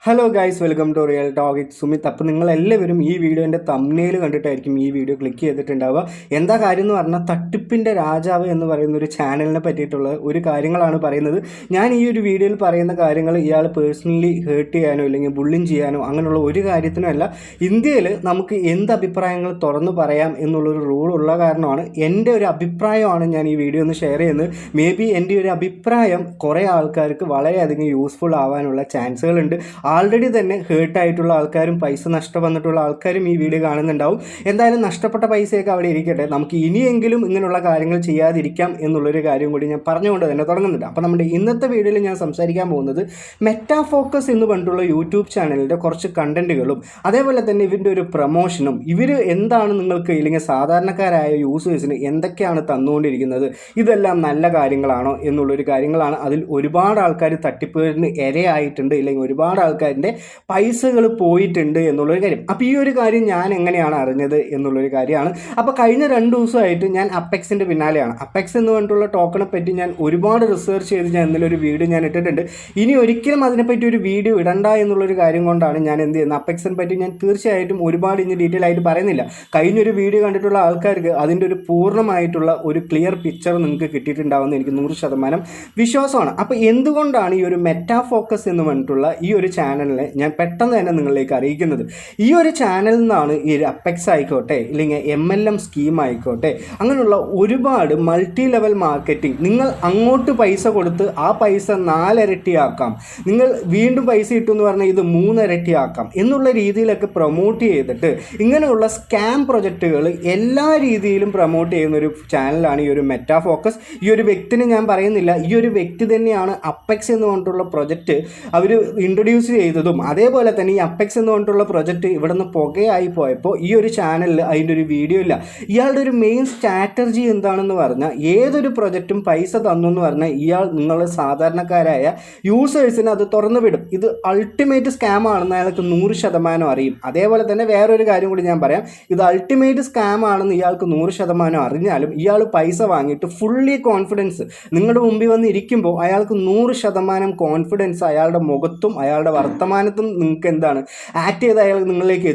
Hello guys, welcome to real talk. It Sumit. അപ്പോൾ നിങ്ങളെല്ലാവരും ഈ വീഡിയോൻ്റെ തംബ്നെയിൽ കണ്ടിട്ടായിരിക്കും ഈ വീഡിയോ ക്ലിക്ക് ചെയ്തിട്ടുണ്ടാവുക. എന്താ കാര്യം എന്ന് പറഞ്ഞാൽ, തട്ടിപ്പിൻ്റെ രാജാവ് എന്ന് പറയുന്ന ഒരു ചാനലിനെ പറ്റിയിട്ടുള്ള ഒരു കാര്യങ്ങളാണ് പറയുന്നത്. ഞാൻ ഈ ഒരു വീഡിയോയിൽ പറയുന്ന കാര്യങ്ങൾ ഇയാൾ പേഴ്സണലി ഹേർട്ട് ചെയ്യാനോ അല്ലെങ്കിൽ ബുള്ളിങ് ചെയ്യാനോ അങ്ങനെയുള്ള ഒരു കാര്യത്തിനുമല്ല. ഇന്ത്യയിൽ നമുക്ക് എന്ത് അഭിപ്രായങ്ങൾ തുറന്നു പറയാം എന്നുള്ളൊരു റൂൾ ഉള്ള കാരണമാണ് എൻ്റെ ഒരു അഭിപ്രായമാണ് ഞാൻ ഈ വീഡിയോ ഒന്ന് ഷെയർ ചെയ്യുന്നത്. മേ ബി എൻ്റെ ഒരു അഭിപ്രായം കുറേ ആൾക്കാർക്ക് വളരെയധികം യൂസ്ഫുൾ ആവാനുള്ള ചാൻസുകളുണ്ട്. ആൾറെഡി തന്നെ ഹേർട്ടായിട്ടുള്ള ആൾക്കാരും പൈസ നഷ്ടം വന്നിട്ടുള്ള ആൾക്കാരും ഈ വീഡിയോ കാണുന്നുണ്ടാവും. എന്തായാലും നഷ്ടപ്പെട്ട പൈസയൊക്കെ അവിടെ ഇരിക്കട്ടെ, നമുക്ക് ഇനിയെങ്കിലും ഇങ്ങനെയുള്ള കാര്യങ്ങൾ ചെയ്യാതിരിക്കാം എന്നുള്ളൊരു കാര്യം കൂടി ഞാൻ പറഞ്ഞുകൊണ്ട് തന്നെ തുടങ്ങുന്നുണ്ട്. അപ്പോൾ നമ്മുടെ ഇന്നത്തെ വീഡിയോയിൽ ഞാൻ സംസാരിക്കാൻ പോകുന്നത് മെറ്റാഫോക്കസ് എന്ന് പറഞ്ഞിട്ടുള്ള യൂട്യൂബ് ചാനലിൻ്റെ കുറച്ച് കണ്ടൻറ്റുകളും അതേപോലെ തന്നെ ഇവരുടെ ഒരു പ്രൊമോഷനും, ഇവർ എന്താണ് നിങ്ങൾക്ക് ഇല്ലെങ്കിൽ സാധാരണക്കാരായ യൂസേഴ്സിന് എന്തൊക്കെയാണ് തന്നുകൊണ്ടിരിക്കുന്നത്, ഇതെല്ലാം നല്ല കാര്യങ്ങളാണോ എന്നുള്ളൊരു കാര്യങ്ങളാണ്. അതിൽ ഒരുപാട് ആൾക്കാർ തട്ടിപ്പിന് ഇരയായിട്ടുണ്ട്, ഇല്ലെങ്കിൽ ഒരുപാട് ആൾക്കാരിൻ്റെ പൈസകൾ പോയിട്ടുണ്ട് എന്നുള്ളൊരു കാര്യം. അപ്പോൾ ഈ ഒരു കാര്യം ഞാൻ എങ്ങനെയാണ് അറിഞ്ഞത് എന്നുള്ളൊരു കാര്യമാണ്. അപ്പോൾ കഴിഞ്ഞ 2 ദിവസമായിട്ട് ഞാൻ അപ്പെക്സിൻ്റെ പിന്നാലെയാണ്. അപ്പെക്സ് എന്ന് പറഞ്ഞിട്ടുള്ള ടോക്കണെ പറ്റി ഞാൻ ഒരുപാട് റിസർച്ച് ചെയ്ത് ഞാൻ ഇന്നലെ ഒരു വീഡിയോ ഞാൻ ഇട്ടിട്ടുണ്ട്. ഇനി ഒരിക്കലും അതിനെപ്പറ്റി ഒരു വീഡിയോ ഇടണ്ട എന്നുള്ളൊരു കാര്യം കൊണ്ടാണ് ഞാൻ എന്ത് ചെയ്യുന്നത്. അപ്പെക്സിനെ പറ്റി ഞാൻ തീർച്ചയായിട്ടും ഒരുപാട് ഇനി ഡീറ്റെയിൽ ആയിട്ട് പറയുന്നില്ല. കഴിഞ്ഞൊരു വീഡിയോ കണ്ടിട്ടുള്ള ആൾക്കാർക്ക് അതിൻ്റെ ഒരു പൂർണ്ണമായിട്ടുള്ള ഒരു ക്ലിയർ പിക്ചർ നിങ്ങൾക്ക് കിട്ടിയിട്ടുണ്ടാവുമെന്ന് എനിക്ക് 100% വിശ്വാസമാണ്. അപ്പോൾ എന്തുകൊണ്ടാണ് ഈ ഒരു മെറ്റാഫോക്കസ് എന്ന് പറഞ്ഞിട്ടുള്ള ഈ ഒരു ചാനലിനെ ഞാൻ പെട്ടെന്ന് തന്നെ നിങ്ങളിലേക്ക് അറിയിക്കുന്നത്? ഈ ഒരു ചാനലിൽ നിന്നാണ് ഈ അപ്പെക്സ് ആയിക്കോട്ടെ, ഇല്ലെങ്കിൽ MLM സ്കീം ആയിക്കോട്ടെ, അങ്ങനെയുള്ള ഒരുപാട് മൾട്ടി ലെവൽ മാർക്കറ്റിംഗ്, നിങ്ങൾ അങ്ങോട്ട് പൈസ കൊടുത്ത് ആ പൈസ 4 ഇരട്ടിയാക്കാം, നിങ്ങൾ വീണ്ടും പൈസ കിട്ടുമെന്ന് പറഞ്ഞാൽ ഇത് 3 ഇരട്ടിയാക്കാം എന്നുള്ള രീതിയിലൊക്കെ പ്രൊമോട്ട് ചെയ്തിട്ട് ഇങ്ങനെയുള്ള സ്കാം പ്രൊജക്റ്റുകൾ എല്ലാ രീതിയിലും പ്രൊമോട്ട് ചെയ്യുന്ന ഒരു ചാനലാണ് ഈ ഒരു മെറ്റാഫോക്കസ്. ഈ ഒരു വ്യക്തിനെ ഞാൻ പറയുന്നില്ല, ഈ ഒരു വ്യക്തി തന്നെയാണ് അപ്പെക്സ് എന്ന് പറഞ്ഞിട്ടുള്ള പ്രൊജക്റ്റ് അവർ ഇൻട്രൊഡ്യൂസ് ചെയ്തതും. അതേപോലെ തന്നെ ഈ അപ്പെക്സ് എന്ന് പറഞ്ഞിട്ടുള്ള പ്രൊജക്റ്റ് ഇവിടെ നിന്ന് പുകയായി പോയപ്പോൾ ഈ ഒരു ചാനലിൽ അതിൻ്റെ ഒരു വീഡിയോ ഇല്ല. ഇയാളുടെ ഒരു മെയിൻ സ്ട്രാറ്റജി എന്താണെന്ന് പറഞ്ഞാൽ, ഏതൊരു പ്രൊജക്റ്റും പൈസ തന്നു എന്ന് പറഞ്ഞാൽ ഇയാൾ നിങ്ങളുടെ സാധാരണക്കാരായ യൂസേഴ്സിന് അത് തുറന്നു വിടും. ഇത് അൾട്ടിമേറ്റ് സ്കാം ആണെന്ന് അയാൾക്ക് 100% അറിയും. അതേപോലെ തന്നെ വേറൊരു കാര്യം കൂടി ഞാൻ പറയാം, ഇത് അൾട്ടിമേറ്റ് സ്കാം ആണെന്ന് ഇയാൾക്ക് 100% അറിഞ്ഞാലും ഇയാൾ പൈസ വാങ്ങിയിട്ട് ഫുള്ളി കോൺഫിഡൻസ് നിങ്ങളുടെ മുമ്പിൽ വന്ന് ഇരിക്കുമ്പോൾ അയാൾക്ക് 100% കോൺഫിഡൻസ് അയാളുടെ മുഖത്തും അയാളുടെ വർത്തമാനത്തും നിങ്ങൾക്ക് എന്താണ് ആക്ട് ചെയ്ത് അയാൾ നിങ്ങളിലേക്ക്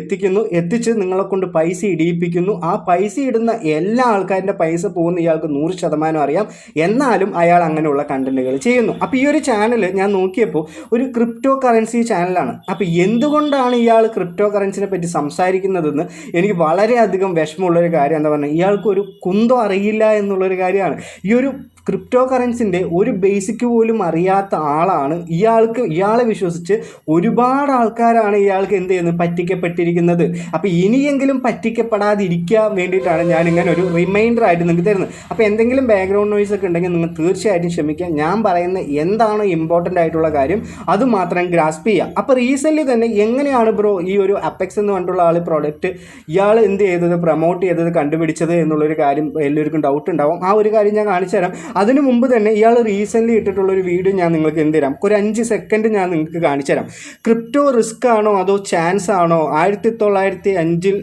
എത്തിച്ച് നിങ്ങളെ കൊണ്ട് പൈസ ഇടിയിപ്പിക്കുന്നു. ആ പൈസ ഇടുന്ന എല്ലാ ആൾക്കാരുടെ പൈസ പോകുന്ന ഇയാൾക്ക് 100% അറിയാം. എന്നാലും അയാൾ അങ്ങനെയുള്ള കണ്ടന്റുകൾ ചെയ്യുന്നു. അപ്പോൾ ഈ ഒരു ചാനൽ ഞാൻ നോക്കിയപ്പോൾ ഒരു ക്രിപ്റ്റോ കറൻസി ചാനലാണ്. അപ്പോൾ എന്തുകൊണ്ടാണ് ഇയാൾ ക്രിപ്റ്റോ കറൻസിനെ പറ്റി സംസാരിക്കുന്നതെന്ന് എനിക്ക് വളരെയധികം വിഷമമുള്ളൊരു കാര്യം എന്താ പറഞ്ഞാൽ, ഇയാൾക്ക് ഒരു കുന്തം അറിയില്ല എന്നുള്ളൊരു കാര്യമാണ്. ഈ ഒരു ക്രിപ്റ്റോ കറൻസിൻ്റെ ഒരു ബേസിക് പോലും അറിയാത്ത ആളാണ് ഇയാളെ വിശ്വസിച്ച് ഒരുപാട് ആൾക്കാരാണ് ഇയാൾക്ക് എന്ത് ചെയ്യുന്നത്, പറ്റിക്കപ്പെട്ടിരിക്കുന്നത്. അപ്പോൾ ഇനിയെങ്കിലും പറ്റിക്കപ്പെടാതിരിക്കാൻ വേണ്ടിയിട്ടാണ് ഞാനിങ്ങനെ ഒരു റിമൈൻഡർ ആയിട്ട് നിങ്ങൾക്ക് തരുന്നത്. അപ്പോൾ എന്തെങ്കിലും ബാക്ക്ഗ്രൗണ്ട് നോയ്സ് ഒക്കെ ഉണ്ടെങ്കിൽ നിങ്ങൾ തീർച്ചയായിട്ടും ക്ഷമിക്കുക. ഞാൻ പറയുന്ന എന്താണോ ഇമ്പോർട്ടൻ്റ് ആയിട്ടുള്ള കാര്യം അത് മാത്രം ഗ്രാസ്പ് ചെയ്യുക. അപ്പോൾ റീസെൻ്റ്ലി തന്നെ എങ്ങനെയാണ് ബ്രോ ഈ ഒരു അപ്പെക്സ് എന്ന് പറഞ്ഞിട്ടുള്ള ആൾ പ്രോഡക്റ്റ് ഇയാൾ എന്ത് ചെയ്തത്, പ്രൊമോട്ട് ചെയ്തത്, കണ്ടുപിടിച്ചത് എന്നുള്ളൊരു കാര്യം എല്ലാവർക്കും ഡൗട്ട് ഉണ്ടാവും. ആ ഒരു കാര്യം ഞാൻ കാണിച്ചു തരാം. അതിനു മുമ്പ് തന്നെ ഇയാൾ റീസെൻ്റ്ലി ഇട്ടിട്ടുള്ളൊരു വീഡിയോ ഞാൻ നിങ്ങൾക്ക് എന്ത് തരാം, ഒരു 5 സെക്കൻഡ് ഞാൻ നിങ്ങൾക്ക് കാണിച്ചു തരാം. ക്രിപ്റ്റോ റിസ്ക് ആണോ അതോ ചാൻസ് ആണോ? 1905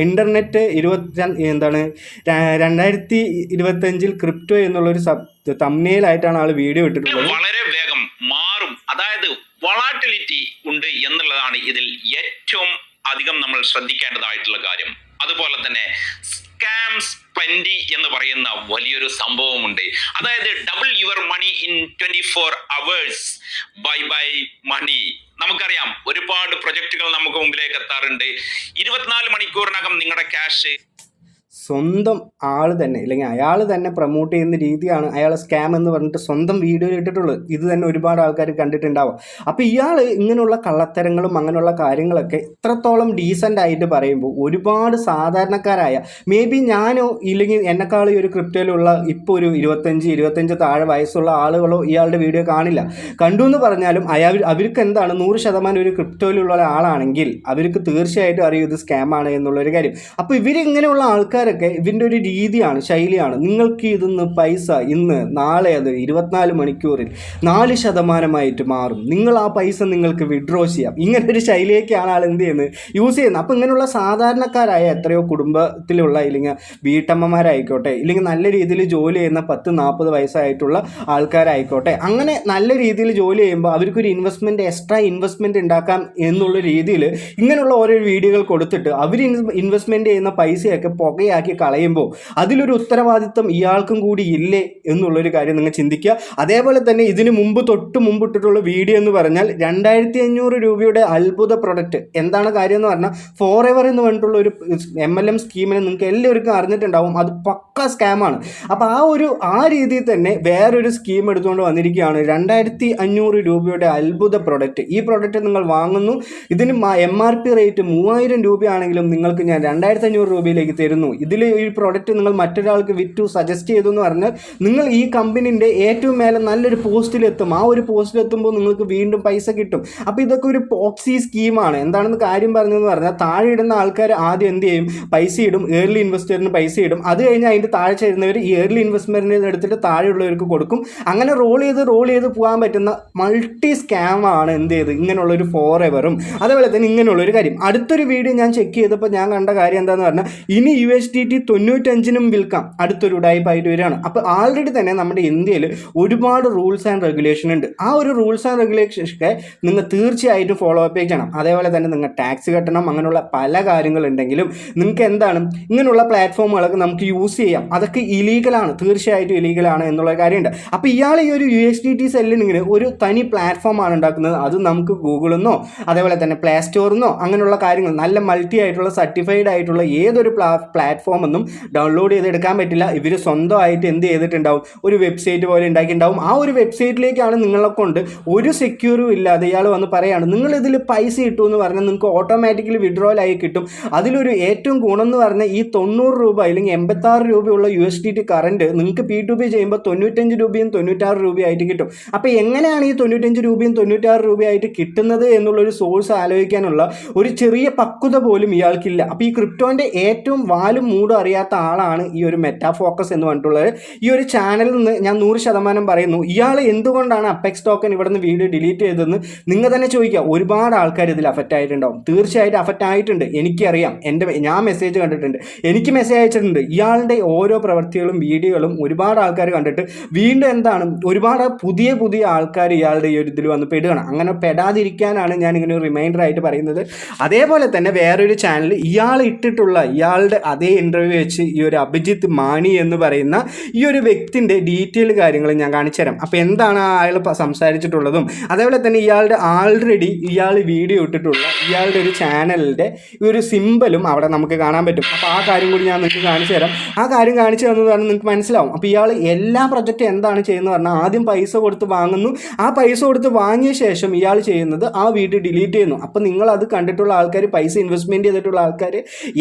ഇൻ്റർനെറ്റ് 2025 ക്രിപ്റ്റോ എന്നുള്ളൊരു തംബ്നെയിലായിട്ടാണ് ആൾ വീഡിയോ ഇട്ടിട്ടുള്ളത്. വളരെ വേഗം മാറും, അതായത് വോളാറ്റിലിറ്റി ഉണ്ട് എന്നുള്ളതാണ് ഇതിൽ ഏറ്റവും അധികം നമ്മൾ ശ്രദ്ധിക്കേണ്ടതായിട്ടുള്ള കാര്യം. അതുപോലെ തന്നെ സ്കാംസ് പ്ലെന്റി എന്ന് പറയുന്ന വലിയൊരു സംഭവമുണ്ട്. അതായത് double your money in 24 hours, by money. നമുക്കറിയാം ഒരുപാട് പ്രൊജക്റ്റുകൾ നമുക്ക് മുമ്പിലേക്ക് എത്താറുണ്ട്. 24 മണിക്കൂറിനകം നിങ്ങളുടെ ക്യാഷ് സ്വന്തം ആൾ തന്നെ അല്ലെങ്കിൽ അയാൾ തന്നെ പ്രൊമോട്ട് ചെയ്യുന്ന രീതിയാണ് അയാൾ സ്കാം എന്ന് പറഞ്ഞിട്ട് സ്വന്തം വീഡിയോയിൽ ഇട്ടിട്ടുള്ളത്. ഇത് തന്നെ ഒരുപാട് ആൾക്കാർ കണ്ടിട്ടുണ്ടാവും. അപ്പോൾ ഇയാൾ ഇങ്ങനെയുള്ള കള്ളത്തരങ്ങളും അങ്ങനെയുള്ള കാര്യങ്ങളൊക്കെ ഇത്രത്തോളം ഡീസൻ്റ് ആയിട്ട് പറയുമ്പോൾ ഒരുപാട് സാധാരണക്കാരായ, മേ ബി ഞാനോ ഇല്ലെങ്കിൽ എന്നെക്കാൾ ഈ ഒരു ക്രിപ്റ്റോയിലുള്ള ഇപ്പോൾ ഒരു 25 താഴെ വയസ്സുള്ള ആളുകളോ ഇയാളുടെ വീഡിയോ കാണില്ല. കണ്ടു എന്ന് പറഞ്ഞാലും അവർക്ക് എന്താണ് 100% ഒരു ക്രിപ്റ്റോയിലുള്ള ആളാണെങ്കിൽ അവർക്ക് തീർച്ചയായിട്ടും അറിയും ഇത് സ്കാമാണ് എന്നുള്ളൊരു കാര്യം. അപ്പോൾ ഇവരിങ്ങനെയുള്ള ആൾക്കാർ ആൾക്കാരൊക്കെ ഇതിൻ്റെ ഒരു രീതിയാണ്, ശൈലിയാണ്. നിങ്ങൾക്ക് ഇതിന്ന് പൈസ ഇന്ന് നാളെ അത് 24 മണിക്കൂറിൽ 4% മാറും, നിങ്ങൾ ആ പൈസ നിങ്ങൾക്ക് വിഡ്രോ ചെയ്യാം. ഇങ്ങനെ ഒരു ശൈലിയൊക്കെയാണ് ആൾ എന്ത് ചെയ്യുന്നത്, യൂസ് ചെയ്യുന്നത്. അപ്പോൾ ഇങ്ങനെയുള്ള സാധാരണക്കാരായ എത്രയോ കുടുംബത്തിലുള്ള ഇല്ലെങ്കിൽ വീട്ടമ്മമാരായിക്കോട്ടെ, ഇല്ലെങ്കിൽ നല്ല രീതിയിൽ ജോലി ചെയ്യുന്ന 10-40 വയസ്സായിട്ടുള്ള ആൾക്കാരായിക്കോട്ടെ, അങ്ങനെ നല്ല രീതിയിൽ ജോലി ചെയ്യുമ്പോൾ അവർക്കൊരു ഇൻവെസ്റ്റ്മെൻറ്റ്, എക്സ്ട്രാ ഇൻവെസ്റ്റ്മെൻറ്റ് ഉണ്ടാക്കാം എന്നുള്ള രീതിയിൽ ഇങ്ങനെയുള്ള ഓരോ വീഡിയോകൾ കൊടുത്തിട്ട് അവർ ഇൻവെസ്റ്റ്മെൻറ്റ് ചെയ്യുന്ന പൈസയൊക്കെ പുകയാക്കി കളയുമ്പോൾ അതിലൊരു ഉത്തരവാദിത്വം ഇയാൾക്കും കൂടി ഇല്ലേ എന്നുള്ളൊരു കാര്യം നിങ്ങൾ ചിന്തിക്കുക. അതേപോലെ തന്നെ ഇതിന് തൊട്ട് മുമ്പ് ഇട്ടിട്ടുള്ള വീഡിയോ എന്ന് പറഞ്ഞാൽ 2500 രൂപയുടെ അത്ഭുത പ്രൊഡക്റ്റ്. എന്താണ് കാര്യം എന്ന് പറഞ്ഞാൽ ഫോർ എവർ എന്ന് പറഞ്ഞിട്ടുള്ള ഒരു MLM സ്കീമിനെ നിങ്ങൾക്ക് എല്ലാവർക്കും അറിഞ്ഞിട്ടുണ്ടാവും. അത് പക്ക സ്കാമാണ്. അപ്പോൾ ആ രീതിയിൽ തന്നെ വേറൊരു സ്കീം എടുത്തുകൊണ്ട് വന്നിരിക്കുകയാണ്. 2500 രൂപയുടെ അത്ഭുത പ്രൊഡക്റ്റ്. ഈ പ്രൊഡക്റ്റ് നിങ്ങൾ വാങ്ങുന്നു, ഇതിന് MRP റേറ്റ് 3000 രൂപയാണെങ്കിലും നിങ്ങൾക്ക് ഞാൻ 2500 രൂപയിലേക്ക് തരുന്നു. ഇതിൽ ഈ പ്രൊഡക്റ്റ് നിങ്ങൾ മറ്റൊരാൾക്ക് വിറ്റു സജസ്റ്റ് ചെയ്തു എന്ന് പറഞ്ഞാൽ നിങ്ങൾ ഈ കമ്പനീൻ്റെ ഏറ്റവും മേലെ നല്ലൊരു പോസ്റ്റിലെത്തും. ആ ഒരു പോസ്റ്റിലെത്തുമ്പോൾ നിങ്ങൾക്ക് വീണ്ടും പൈസ കിട്ടും. അപ്പോൾ ഇതൊക്കെ ഒരു പോക്സി സ്കീമാണ്. എന്താണെന്ന് കാര്യം പറഞ്ഞതെന്ന് പറഞ്ഞാൽ താഴെ ഇടുന്ന ആൾക്കാർ ആദ്യം എന്ത് ചെയ്യും, പൈസ ഇടും, ഏർലി ഇൻവെസ്റ്ററിന് പൈസ ഇടും. അത് കഴിഞ്ഞ് അതിൻ്റെ താഴെ ചേരുന്നവർ ഈ ഏർലി ഇൻവെസ്റ്റ്മെൻറ്റിൽ എടുത്തിട്ട് താഴെയുള്ളവർക്ക് കൊടുക്കും. അങ്ങനെ റോൾ ചെയ്ത് പോകാൻ പറ്റുന്ന മൾട്ടി സ്കാമാണ് എന്ത് ചെയ്ത് ഇങ്ങനെയുള്ളൊരു ഫോർ എവറും. അതേപോലെ തന്നെ ഇങ്ങനെയുള്ളൊരു കാര്യം. അടുത്തൊരു വീഡിയോ ഞാൻ ചെക്ക് ചെയ്തപ്പോൾ ഞാൻ കണ്ട കാര്യം എന്താണെന്ന് പറഞ്ഞാൽ ഇനി USDT 95 വിൽക്കാം, അടുത്തൊരു ഉടായ്പായിട്ട് വരികയാണ്. അപ്പോൾ ആൾറെഡി തന്നെ നമ്മുടെ ഇന്ത്യയിൽ ഒരുപാട് റൂൾസ് ആൻഡ് റെഗുലേഷൻ ഉണ്ട്. ആ ഒരു റൂൾസ് ആൻഡ് റെഗുലേഷൻസൊക്കെ നിങ്ങൾ തീർച്ചയായിട്ടും ഫോളോ അപ്പ് ചെയ്യണം. അതേപോലെ തന്നെ നിങ്ങൾ ടാക്സ് കെട്ടണം. അങ്ങനെയുള്ള പല കാര്യങ്ങളുണ്ടെങ്കിലും നിങ്ങൾക്ക് എന്താണ് ഇങ്ങനെയുള്ള പ്ലാറ്റ്ഫോമുകളൊക്കെ നമുക്ക് യൂസ് ചെയ്യാം. അതൊക്കെ ഇലീഗലാണ്, തീർച്ചയായിട്ടും ഇലീഗലാണ് എന്നുള്ള കാര്യമുണ്ട്. അപ്പോൾ ഇയാൾ ഈ ഒരു USDT സെല്ലിനിങ്ങനെ ഒരു തനി പ്ലാറ്റ്ഫോമാണ് ഉണ്ടാക്കുന്നത്. അത് നമുക്ക് ഗൂഗിളിൽ നിന്നോ അതേപോലെ തന്നെ പ്ലേ സ്റ്റോറിൽ നിന്നോ അങ്ങനെയുള്ള കാര്യങ്ങൾ നല്ല മൾട്ടി ആയിട്ടുള്ള സർട്ടിഫൈഡ് ആയിട്ടുള്ള ഏതൊരു പ്ലാറ്റ്ഫോമൊന്നും ഡൗൺലോഡ് ചെയ്തെടുക്കാൻ പറ്റില്ല. ഇവർ സ്വന്തമായിട്ട് എന്ത് ചെയ്തിട്ടുണ്ടാവും, ഒരു വെബ്സൈറ്റ് പോലെ ഉണ്ടാക്കിയിട്ടുണ്ടാവും. ആ ഒരു വെബ്സൈറ്റിലേക്കാണ് നിങ്ങളെ കൊണ്ട് ഒരു സെക്യൂറും ഇല്ലാതെ ഇയാൾ വന്ന് പറയുകയാണ് നിങ്ങൾ ഇതിൽ പൈസ കിട്ടും എന്ന് പറഞ്ഞാൽ നിങ്ങൾക്ക് ഓട്ടോമാറ്റിക്കലി വിഡ്രോലായി കിട്ടും. അതിലൊരു ഏറ്റവും ഗുണം എന്ന് പറഞ്ഞാൽ ഈ 90 രൂപ അല്ലെങ്കിൽ 86 രൂപയുള്ള USDT കറണ്ട് നിങ്ങൾക്ക് P2P ചെയ്യുമ്പോൾ 95 രൂപയും 96 രൂപയായിട്ട് കിട്ടും. അപ്പോൾ എങ്ങനെയാണ് ഈ 95 രൂപയും 96 രൂപയായിട്ട് കിട്ടുന്നത് എന്നുള്ളൊരു സോഴ്സ് ആലോചിക്കാനുള്ള ഒരു ചെറിയ പക്വത പോലും ഇയാൾക്കില്ല. അപ്പോൾ ഈ ക്രിപ്റ്റോൻ്റെ ഏറ്റവും വാലും മൂടും അറിയാത്ത ആളാണ് ഈ ഒരു മെറ്റാഫോക്കസ് എന്ന് പറഞ്ഞിട്ടുള്ളത്. ഈ ഒരു ചാനലിൽ നിന്ന് ഞാൻ 100% പറയുന്നു, ഇയാൾ എന്തുകൊണ്ടാണ് അപ്പെക്സ് ടോക്കൺ ഇവിടെ നിന്ന് വീഡിയോ ഡിലീറ്റ് ചെയ്തതെന്ന് നിങ്ങൾ തന്നെ ചോദിക്കുക. ഒരുപാട് ആൾക്കാർ ഇതിൽ അഫക്റ്റ് ആയിട്ടുണ്ടാവും, തീർച്ചയായിട്ടും അഫക്റ്റ് ആയിട്ടുണ്ട്. എനിക്കറിയാം, ഞാൻ മെസ്സേജ് കണ്ടിട്ടുണ്ട്, എനിക്ക് മെസ്സേജ് അയച്ചിട്ടുണ്ട്. ഇയാളുടെ ഓരോ പ്രവൃത്തികളും വീഡിയോകളും ഒരുപാട് ആൾക്കാർ കണ്ടിട്ട് വീണ്ടും എന്താണ് ഒരുപാട് പുതിയ ആൾക്കാർ ഇയാളുടെ ഈ ഒരു ഇതിൽ വന്ന് പെടുകയാണ്. അങ്ങനെ പെടാതിരിക്കാനാണ് ഞാൻ ഇങ്ങനെ ഒരു റിമൈൻഡർ ആയിട്ട് പറയുന്നത്. അതേപോലെ തന്നെ വേറൊരു ചാനൽ ഇയാളുടെ അതേ ഇൻ്റർവ്യൂ വെച്ച് ഈ ഒരു അഭിജിത്ത് മാണി എന്ന് പറയുന്ന ഈ ഒരു വ്യക്തിൻ്റെ ഡീറ്റെയിൽ കാര്യങ്ങൾ ഞാൻ കാണിച്ചു തരാം. അപ്പോൾ എന്താണ് അയാൾ സംസാരിച്ചിട്ടുള്ളതും അതേപോലെ തന്നെ ഇയാൾ വീഡിയോ ഇട്ടിട്ടുള്ള ഇയാളുടെ ഒരു ചാനലിൻ്റെ ഈ ഒരു സിമ്പലും അവിടെ നമുക്ക് കാണാൻ പറ്റും. അപ്പോൾ ആ കാര്യം കൂടി ഞാൻ നിങ്ങൾക്ക് കാണിച്ചു തരാം. ആ കാര്യം കാണിച്ചു തന്നത് പറഞ്ഞാൽ നിങ്ങൾക്ക് മനസ്സിലാവും. അപ്പോൾ ഇയാൾ എല്ലാ പ്രൊജക്റ്റും എന്താണ് ചെയ്യുന്നത് പറഞ്ഞാൽ ആദ്യം പൈസ കൊടുത്ത് വാങ്ങുന്നു. ആ പൈസ കൊടുത്ത് വാങ്ങിയ ശേഷം ഇയാൾ ചെയ്യുന്നത് ആ വീഡിയോ ഡിലീറ്റ് ചെയ്യുന്നു. അപ്പോൾ നിങ്ങളത് കണ്ടിട്ടുള്ള ആൾക്കാർ, പൈസ ഇൻവെസ്റ്റ്മെൻറ്റ് ചെയ്തിട്ടുള്ള ആൾക്കാർ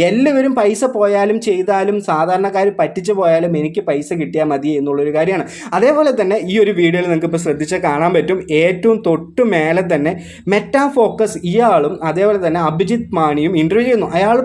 എല്ലാവരും പൈസ പോയാലും ചെയ്താലും സാധാരണക്കാർ പറ്റിച്ച് പോയാലും എനിക്ക് പൈസ കിട്ടിയാൽ മതി എന്നുള്ളൊരു കാര്യമാണ്. അതേപോലെ തന്നെ ഈ ഒരു വീഡിയോയിൽ നിങ്ങൾക്ക് ഇപ്പോൾ ശ്രദ്ധിച്ചാൽ കാണാൻ പറ്റും, ഏറ്റവും തൊട്ട് മേലെ തന്നെ മെറ്റാഫോക്കസ് ഇയാളും അതേപോലെ തന്നെ അഭിജിത്ത് മാണിയും ഇൻ്റർവ്യൂ ചെയ്യുന്നു. അയാൾ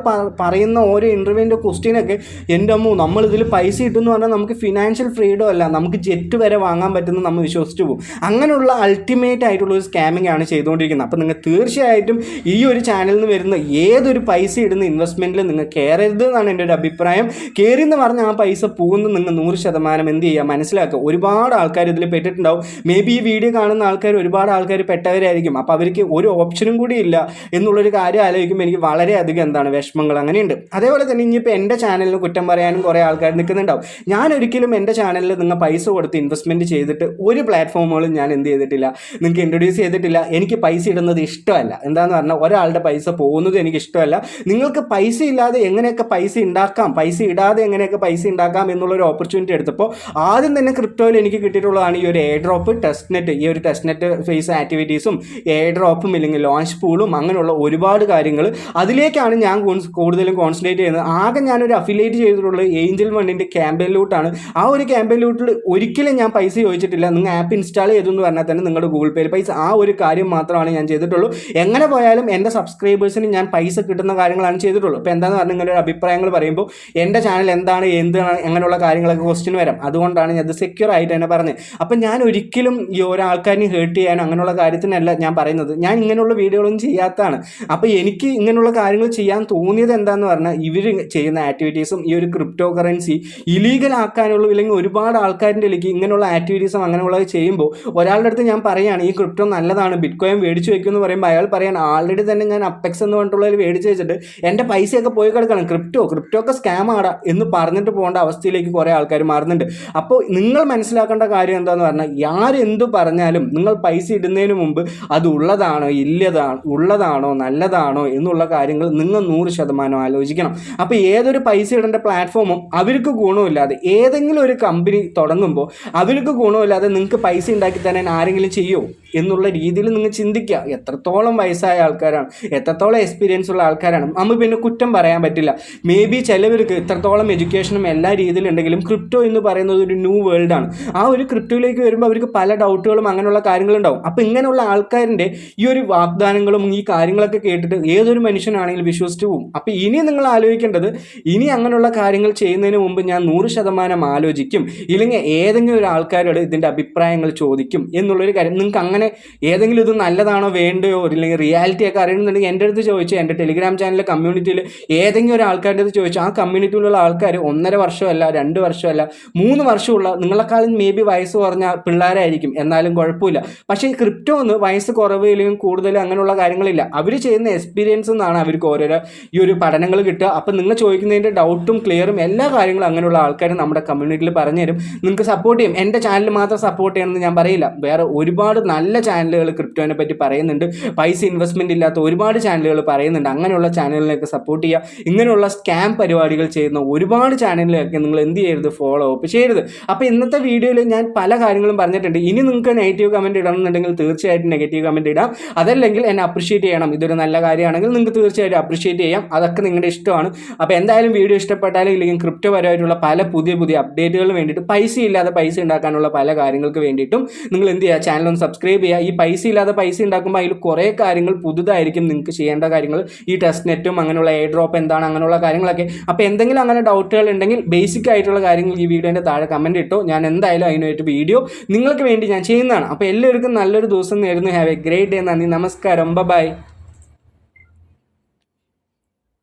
പറയുന്ന ഓരോ ഇൻ്റർവ്യൂവിൻ്റെ ക്വസ്റ്റ്യനൊക്കെ എൻ്റെ അമ്മ നമ്മളിതിൽ പൈസ കിട്ടുമെന്ന് പറഞ്ഞാൽ നമുക്ക് ഫിനാൻഷ്യൽ ഫ്രീഡം അല്ല, നമുക്ക് ജെറ്റ് വരെ വാങ്ങാൻ പറ്റുന്ന നമ്മൾ വിശ്വസിച്ചു പോകും. അങ്ങനെയുള്ള അൾട്ടിമേറ്റ് ആയിട്ടുള്ള ഒരു സ്കാമിംഗ് ആണ് ചെയ്തുകൊണ്ടിരിക്കുന്നത്. അപ്പോൾ നിങ്ങൾ തീർച്ചയായിട്ടും ഈ ഒരു ചാനലിൽ നിന്ന് വരുന്ന ഏതൊരു പൈസ ഇടുന്ന ഇൻവെസ്റ്റ്മെൻറ്റിൽ നിങ്ങൾ കയറരുത് എന്നാണ് എൻ്റെ ഒരു അഭിപ്രായം. കയറി എന്ന് പറഞ്ഞാൽ ആ പൈസ പോകുന്നത് നിങ്ങൾ 100% എന്ത് ചെയ്യുക, മനസ്സിലാക്കുക. ഒരുപാട് ആൾക്കാർ ഇതിൽ പെട്ടിട്ടുണ്ടാവും. മേ ബി ഈ വീഡിയോ കാണുന്ന ആൾക്കാർ ഒരുപാട് ആൾക്കാർ പെട്ടവരായിരിക്കും. അപ്പോൾ അവർക്ക് ഒരു ഓപ്ഷനും കൂടി ഇല്ല എന്നുള്ളൊരു കാര്യം ആലോചിക്കുമ്പോൾ എനിക്ക് വളരെയധികം വിഷമങ്ങൾ അങ്ങനെയുണ്ട്. അതേപോലെ തന്നെ ഇനിയിപ്പോൾ എൻ്റെ ചാനലിന് കുറ്റം പറയാനും കുറേ ആൾക്കാർ നിൽക്കുന്നുണ്ടാവും. ഞാൻ ഒരിക്കലും എൻ്റെ ചാനലിൽ നിങ്ങൾ പൈസ കൊടുത്ത് ഇൻവെസ്റ്റ്മെൻറ്റ് ചെയ്തിട്ട് ഒരു പ്ലാറ്റ്ഫോമുകളും ഞാൻ എന്ത് ചെയ്തിട്ടില്ല, നിങ്ങൾക്ക് ഇൻട്രൊഡ്യൂസ് ചെയ്തിട്ടില്ല. എനിക്ക് പൈസ ഇടുന്നത് ഇഷ്ടമല്ല. എന്താണെന്ന് പറഞ്ഞാൽ ഒരാളുടെ പൈസ പോകുന്നത് എനിക്ക് ഇഷ്ടമല്ല. നിങ്ങൾക്ക് പൈസ ഇല്ലാതെ എങ്ങനെയൊക്കെ പൈസ ഉണ്ടാക്കാം, പൈസ ഇടാതെ എങ്ങനെയൊക്കെ പൈസ ഉണ്ടാക്കാം എന്നുള്ളൊരു ഓപ്പർച്യൂണിറ്റി എടുത്തപ്പോൾ ആദ്യം തന്നെ ക്രിപ്റ്റോയിൽ എനിക്ക് കിട്ടിയിട്ടുള്ളതാണ് ഈ ഒരു എയർ ഡ്രോപ്പ് ടെസ്റ്റ് നെറ്റ്. ഈ ഒരു ടെസ്റ്റ് നെറ്റ് ഫേസ് ആക്ടിവിറ്റീസും എയർ ഡ്രോപ്പും ഇല്ലെങ്കിൽ ലോഞ്ച് പൂളും അങ്ങനെയുള്ള അങ്ങനെയുള്ള ഒരുപാട് കാര്യങ്ങൾ അതിലേക്കാണ് ഞാൻ കൂടുതലും കോൺസെൻട്രേറ്റ് ചെയ്യുന്നത്. ആകെ ഞാനൊരു അഫിലിയേറ്റ് ചെയ്തിട്ടുള്ളത് ഏഞ്ചൽ വണ്ണിൻ്റെ ക്യാമ്പയിനിലോട്ടാണ്. ആ ഒരു ക്യാമ്പയിനിലോട്ടിൽ ഒരിക്കലും ഞാൻ പൈസ ചോദിച്ചിട്ടില്ല. നിങ്ങൾ ആപ്പ് ഇൻസ്റ്റാൾ ചെയ്തു എന്ന് പറഞ്ഞാൽ തന്നെ നിങ്ങളുടെ ഗൂഗിൾ പേയിൽ പൈസ, ആ ഒരു കാര്യം മാത്രമാണ് ഞാൻ ചെയ്തിട്ടുള്ളൂ. എങ്ങനെ പോയാലും എൻ്റെ സബ്സ്ക്രൈബേഴ്സിന് ഞാൻ പൈസ കിട്ടുന്ന കാര്യങ്ങളാണ് ചെയ്തിട്ടുള്ളൂ. ഇപ്പോൾ എന്താണെന്ന് പറഞ്ഞാൽ നിങ്ങളുടെ അഭിപ്രായങ്ങൾ പറയുമ്പോൾ എൻ്റെ ചാനൽ എന്താണ് അങ്ങനെയുള്ള കാര്യങ്ങളൊക്കെ ക്വസ്റ്റ്യൻ വരാം. അതുകൊണ്ടാണ് ഞാൻ അത് സെക്യൂർ ആയിട്ട് തന്നെ പറഞ്ഞത്. അപ്പം ഞാൻ ഒരിക്കലും ഈ ഒരാൾക്കാരിനെ ഹേർട്ട് ചെയ്യാനോ അങ്ങനെയുള്ള കാര്യത്തിനല്ല ഞാൻ പറയുന്നത്. ഞാൻ ഇങ്ങനെയുള്ള വീഡിയോകളൊന്നും ചെയ്യാത്തതാണ്. അപ്പോൾ എനിക്ക് ഇങ്ങനെയുള്ള കാര്യങ്ങൾ ചെയ്യാൻ തോന്നിയത് എന്താണെന്ന് പറഞ്ഞാൽ ഇവർ ചെയ്യുന്ന ആക്ടിവിറ്റീസും ഈ ഒരു ക്രിപ്റ്റോ കറൻസി ഇലീഗലാക്കാനുള്ള, ഇല്ലെങ്കിൽ ഒരുപാട് ആൾക്കാരിൻ്റെ ഇടയ്ക്ക് ഇങ്ങനെയുള്ള ആക്ടിവിറ്റീസും അങ്ങനെയുള്ളത് ചെയ്യുമ്പോൾ ഒരാളുടെ അടുത്ത് ഞാൻ പറയുകയാണ് ഈ ക്രിപ്റ്റോ നല്ലതാണ്, ബിറ്റ് കോയിൻ മേടിച്ച് വെക്കുമെന്ന് പറയുമ്പോൾ അയാൾ പറയാൻ ആൾറെഡി തന്നെ ഞാൻ അപ്പെക്സ് എന്ന് പറഞ്ഞിട്ടുള്ളതിൽ മേടിച്ച് വെച്ചിട്ട് എൻ്റെ പൈസയൊക്കെ പോയി കിടക്കണം, ക്രിപ്റ്റോ ഒക്കെ സ്കാം ആടാ എന്ന് പറഞ്ഞിട്ട് പോകേണ്ട അവസ്ഥയിലേക്ക് കുറേ ആൾക്കാർ മാറുന്നുണ്ട്. അപ്പോൾ നിങ്ങൾ മനസ്സിലാക്കേണ്ട കാര്യം എന്താണെന്ന് പറഞ്ഞാൽ ആരെന്തു പറഞ്ഞാലും നിങ്ങൾ പൈസ ഇടുന്നതിന് മുമ്പ് അത് ഉള്ളതാണോ നല്ലതാണോ എന്നുള്ള കാര്യങ്ങൾ നിങ്ങൾ 100% ആലോചിക്കണം. അപ്പോൾ ഏതൊരു പൈസ ഇടേണ്ട പ്ലാറ്റ്ഫോമും അവർക്ക് ഗുണമില്ലാതെ, ഏതെങ്കിലും ഒരു കമ്പനി തുടങ്ങുമ്പോൾ അവർക്ക് ഗുണമില്ലാതെ നിങ്ങൾക്ക് പൈസ ഉണ്ടാക്കി തരാൻ ആരെങ്കിലും ചെയ്യുമോ എന്നുള്ള രീതിയിൽ നിങ്ങൾ ചിന്തിക്കുക. എത്രത്തോളം വയസ്സായ ആൾക്കാരാണ്, എത്രത്തോളം എക്സ്പീരിയൻസ് ഉള്ള ആൾക്കാരാണ്, നമ്മൾ പിന്നെ കുറ്റം പറയാൻ പറ്റില്ല. മേ ബി ചിലവർക്ക് ഇത്രത്തോളം എഡ്യൂക്കേഷനും എല്ലാ രീതിയിലുണ്ടെങ്കിലും ക്രിപ്റ്റോ എന്ന് പറയുന്നത് ഒരു ന്യൂ വേൾഡാണ്. ആ ഒരു ക്രിപ്റ്റോയിലേക്ക് വരുമ്പോൾ അവർക്ക് പല ഡൗട്ടുകളും അങ്ങനെയുള്ള കാര്യങ്ങളുണ്ടാവും. അപ്പോൾ ഇങ്ങനെയുള്ള ആൾക്കാരിൻ്റെ ഈ ഒരു വാഗ്ദാനങ്ങളും ഈ കാര്യങ്ങളൊക്കെ കേട്ടിട്ട് ഏതൊരു മനുഷ്യനാണെങ്കിലും വിശ്വസിച്ച് പോകും. അപ്പോൾ ഇനി നിങ്ങൾ ആലോചിക്കേണ്ടത്, ഇനി അങ്ങനെയുള്ള കാര്യങ്ങൾ ചെയ്യുന്നതിന് മുമ്പ് ഞാൻ 100% ആലോചിക്കും, ഇല്ലെങ്കിൽ ഏതെങ്കിലും ഒരു ആൾക്കാരോട് ഇതിൻ്റെ അഭിപ്രായങ്ങൾ ചോദിക്കും എന്നുള്ളൊരു കാര്യം. നിങ്ങൾക്ക് അങ്ങനെ ഏതെങ്കിലും ഇത് നല്ലതാണോ വേണ്ടയോ ഇല്ലെങ്കിൽ റിയാലിറ്റി ഒക്കെ അറിയണമെന്നുണ്ടെങ്കിൽ എൻ്റെ അടുത്ത് ചോദിച്ചു, എൻ്റെ ടെലിഗ്രാം ചാനലിലെ കമ്മ്യൂണിറ്റിയിൽ ഏതെങ്കിലും ഒരു ആൾക്കാരുടെ അടുത്ത് ചോദിച്ചു. ആ കമ്മ്യൂണിറ്റിയിലുള്ള ആൾക്കാർ 1.5 വർഷമല്ല 2 വർഷമല്ല 3 വർഷമുള്ള നിങ്ങളെക്കാളും മേ ബി വയസ്സ് കുറഞ്ഞ പിള്ളേരായിരിക്കും, എന്നാലും കുഴപ്പമില്ല. പക്ഷേ ഈ ക്രിപ്റ്റോ ഒന്ന് വയസ്സ് കുറവ് ഇല്ലെങ്കിൽ കൂടുതൽ അങ്ങനെയുള്ള കാര്യങ്ങളില്ല. അവർ ചെയ്യുന്ന എക്സ്പീരിയൻസ് എന്നാണ് അവർക്ക് ഓരോരോ ഈ ഒരു പഠനങ്ങൾ കിട്ടുക. അപ്പം നിങ്ങൾ ചോദിക്കുന്നതിൻ്റെ ഡൗട്ടും ക്ലിയറും എല്ലാ കാര്യങ്ങളും അങ്ങനെയുള്ള ആൾക്കാർ നമ്മുടെ കമ്മ്യൂണിറ്റിയിൽ പറഞ്ഞുതരും. നിങ്ങൾക്ക് സപ്പോർട്ട് ചെയ്യും. എൻ്റെ ചാനൽ മാത്രം സപ്പോർട്ട് ചെയ്യണമെന്ന് ഞാൻ പറയില്ല. വേറെ ഒരുപാട് നല്ല ചാനലുകൾ ക്രിപ്റ്റോനെ പറ്റി പറയുന്നുണ്ട്, പൈസ ഇൻവെസ്റ്റ്മെൻറ്റ് ഇല്ലാത്ത ഒരുപാട് ചാനലുകൾ പറയുന്നുണ്ട്. അങ്ങനെയുള്ള ചാനലിനെയൊക്കെ സപ്പോർട്ട് ചെയ്യുക. ഇങ്ങനെയുള്ള സ്കാം പരിപാടികൾ ചെയ്യുന്ന ഒരുപാട് ചാനലിലൊക്കെ നിങ്ങൾ എന്ത് ചെയ്യരുത്, ഫോളോ അപ്പ് ചെയ്യരുത്. അപ്പോൾ ഇന്നത്തെ വീഡിയോയിൽ ഞാൻ പല കാര്യങ്ങളും പറഞ്ഞിട്ടുണ്ട്. ഇനി നിങ്ങൾക്ക് നെഗറ്റീവ് കമൻറ്റ് ഇടണമെന്നുണ്ടെങ്കിൽ തീർച്ചയായിട്ടും നെഗറ്റീവ് കമൻറ്റ് ഇടാം. അതല്ലെങ്കിൽ എന്നെ അപ്രിഷ്യേറ്റ് ചെയ്യണം. ഇതൊരു നല്ല കാര്യമാണെങ്കിൽ നിങ്ങൾക്ക് തീർച്ചയായിട്ടും അപ്രിഷ്യേറ്റ് ചെയ്യാം. അതൊക്കെ നിങ്ങളുടെ ഇഷ്ടമാണ്. അപ്പോൾ എന്തായാലും വീഡിയോ ഇഷ്ടപ്പെട്ടാലും ഇല്ലെങ്കിൽ ക്രിപ്റ്റോ പരമായിട്ടുള്ള പല പുതിയ അപ്ഡേറ്റുകളിന് വേണ്ടിയിട്ട്, പൈസ ഇല്ലാതെ പൈസ ഉണ്ടാക്കാനുള്ള പല കാര്യങ്ങൾക്ക് വേണ്ടിയിട്ടും നിങ്ങൾ എന്ത് ചെയ്യുക, ചാനൽ ഒന്ന് സബ്സ്ക്രൈബ് ചെയ്യുക. ഈ പൈസ ഇല്ലാതെ പൈസ ഉണ്ടാക്കുമ്പോൾ അതിൽ കുറേ കാര്യങ്ങൾ പുതുതായിരിക്കും നിങ്ങൾക്ക് ചെയ്യേണ്ട കാര്യങ്ങൾ. ഈ ടെസ്റ്റ് നെറ്റും അങ്ങനെയുള്ള എയർ ഡ്രോപ്പ് എന്താണ് അങ്ങനെയുള്ള കാര്യങ്ങളൊക്കെ. അപ്പോൾ എന്തെങ്കിലും അങ്ങനെ ഡൗട്ടുകൾ ഉണ്ടെങ്കിൽ ബേസിക് ആയിട്ടുള്ള കാര്യങ്ങൾ ഈ വീഡിയോൻ്റെ താഴെ കമൻറ്റ് ഇട്ടോ. ഞാൻ എന്തായാലും അതിനായിട്ട് വീഡിയോ നിങ്ങൾക്ക് വേണ്ടി ഞാൻ ചെയ്യുന്നതാണ്. അപ്പോൾ എല്ലാവർക്കും നല്ലൊരു ദിവസം നേരുന്നു. Have A great day. നന്ദി, നമസ്കാരം, ബൈ.